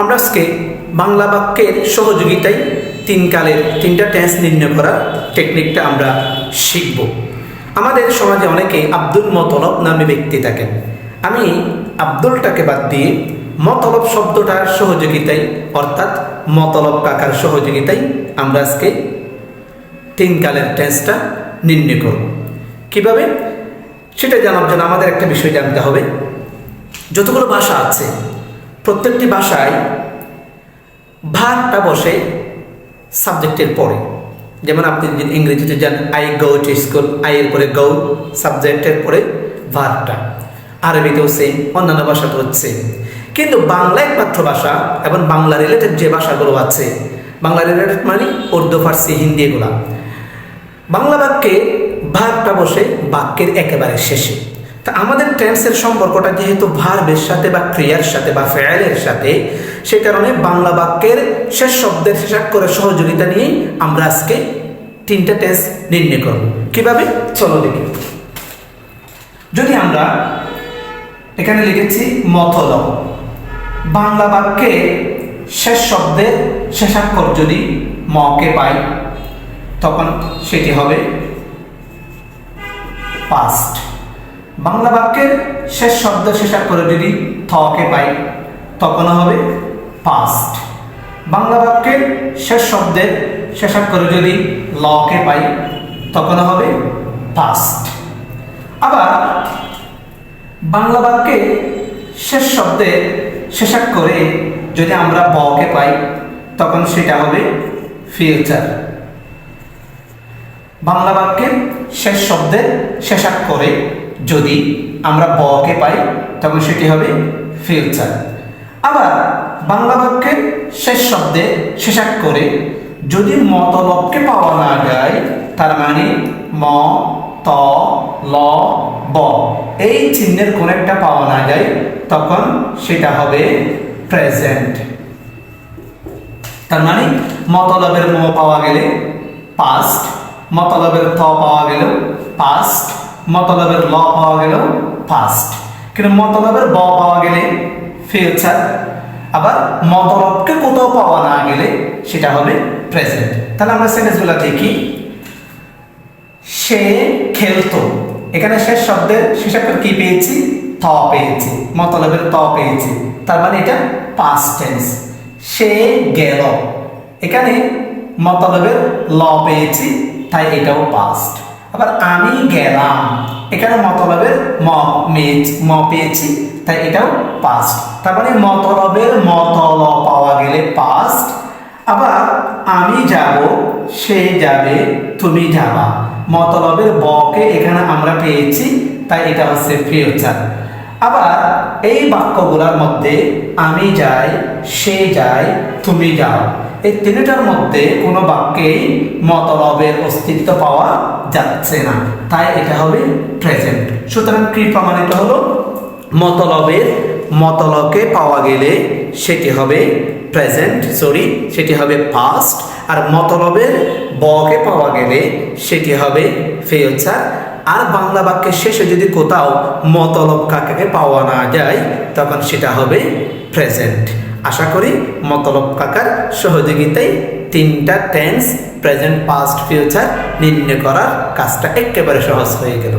আমরা আজকে বাংলা বাক্যের সহযোগিতায় তিনটা টেন্স নির্ণয় করার টেকনিকটা আমরা শিখব। আমাদের সমাজে অনেকে আব্দুল মতলব নামে ব্যক্তি থাকেন। আমি আব্দুলটাকে বাদ দিয়ে মতলব শব্দটার সহযোগিতায় অর্থাৎ মতলব কাকার সহযোগিতায় আমরা আজকে তিন কালের টেন্সটা নির্ণয় করব। কিভাবে সেটা জানার জন্য আমাদের একটা বিষয় জানতে হবে। যতগুলো ভাষা আছে প্রত্যেকটি ভাষায় ভার্বটা বসে সাবজেক্টের পরে। যেমন আপনি যদি ইংরেজিতে যান I go to school, I এর পরে গো, সাবজেক্টের পরে ভার্বটা। আরবিতেও সেম, অন্যান্য ভাষাতেও সেম। কিন্তু বাংলা একমাত্র ভাষা এবং বাংলা রিলেটেড যে ভাষাগুলো আছে, বাংলা রিলেটেড মানে উর্দু, ফার্সি, হিন্দি, এগুলা বাংলা বাক্যে ভার্বটা বসে বাক্যের একেবারে শেষে। তা আমাদের টেন্সের সম্পর্কটা যেহেতু ভার্বের সাথে বা ক্রিয়ার সাথে বা ফেয়ালের সাথে, সে কারণে বাংলা বাক্যের শেষ শব্দের শেষাক্ষরের সহযোগিতা নিয়েই আমরা আজকে তিনটা টেন্স নির্ণয় করব। কিভাবে চলো দেখি। যদি আমরা এখানে লিখেছি মতলব, বাংলা বাক্যে শেষ শব্দের শেষাক্ষর যদি মকে পাই তখন সেটি হবে পাস্ট। বাংলা বাক্যের শেষ শব্দ শেষাক্ষরে যদি থকে পাই তখন হবে পাস্ট। বাংলা বাক্যের শেষ শব্দের শেষাক্ষরে যদি লকে পাই তখন হবে পাস্ট। আবার বাংলা বাক্যে শেষ শব্দের শেষাক্ষরে যদি আমরা বকে পাই তখন সেটা হবে ফিউচার। বাংলা বাক্যের শেষ শব্দের শেষাক্ষরে যদি আমরা বকে পাই তখন সেটি হবে ফিউচার। আবার বাংলা বাক্যের শেষ শব্দে শেষাক্ষরে যদি মতলবকে পাওয়া না যায়, তার মানে ম, ত, ল, ব এই চিহ্নের কোন একটা পাওয়া না যায় তখন সেটা হবে প্রেজেন্ট। তার মানে মতলবের ম পাওয়া গেলে পাস্ট, মতলবের ত পাওয়া গেল পাস্ট, মতলবের ল পাওয়া গেল পাস্ট। কিন্তু মতলবের ব পাওয়া গেলে ফিউচার। আবার মতলবকে কোথাও পাওয়া না গেলে সেটা হবে প্রেজেন্ট। তাহলে আমরা সেন্টেন্সগুলো দেখি। সে খেলতো, এখানে শেষ শব্দের শেষাক্ষর কি পেয়েছি? ত পেয়েছি, মতলবের ত পেয়েছি, তার মানে এটা পাস্ট টেন্স। সে গেল, এখানে মতলবের ল পেয়েছি, তাই এটাও পাস্ট। আবার আমি গেলাম, এখানে মতলবের ম পেয়েছি, তাই এটাও পাস্ট। তার মানে মতলবের মতল পাওয়া গেলে পাস্ট। আবার আমি যাব, সে যাবে, তুমি যাবা, মতলবের বকে এখানে আমরা পেয়েছি, তাই এটা হচ্ছে ফিউচার। আবার এই বাক্যগুলোর মধ্যে আমি যাই, সে যায়, তুমি যাও, এই তিনটার মধ্যে কোনো বাক্যেই মতলবের অস্তিত্ব পাওয়া যাচ্ছে না, তাই এটা হবে প্রেজেন্ট। সুতরাং কি প্রমাণিত হলো? মতলবের মতলবকে পাওয়া গেলে সেটি হবে প্রেজেন্ট, সেটি হবে পাস্ট। আর মতলবের বকে পাওয়া গেলে সেটি হবে ফিউচার। আর বাংলা বাক্যের শেষে যদি কোথাও মতলব কাকাকে পাওয়া না যায় তখন সেটা হবে প্রেজেন্ট। আশা করি মতলব কাকার সহযোগিতায় তিনটা টেন্স প্রেজেন্ট, পাস্ট, ফিউচার নির্ণয় করার কাজটা একেবারে সহজ হয়ে গেল।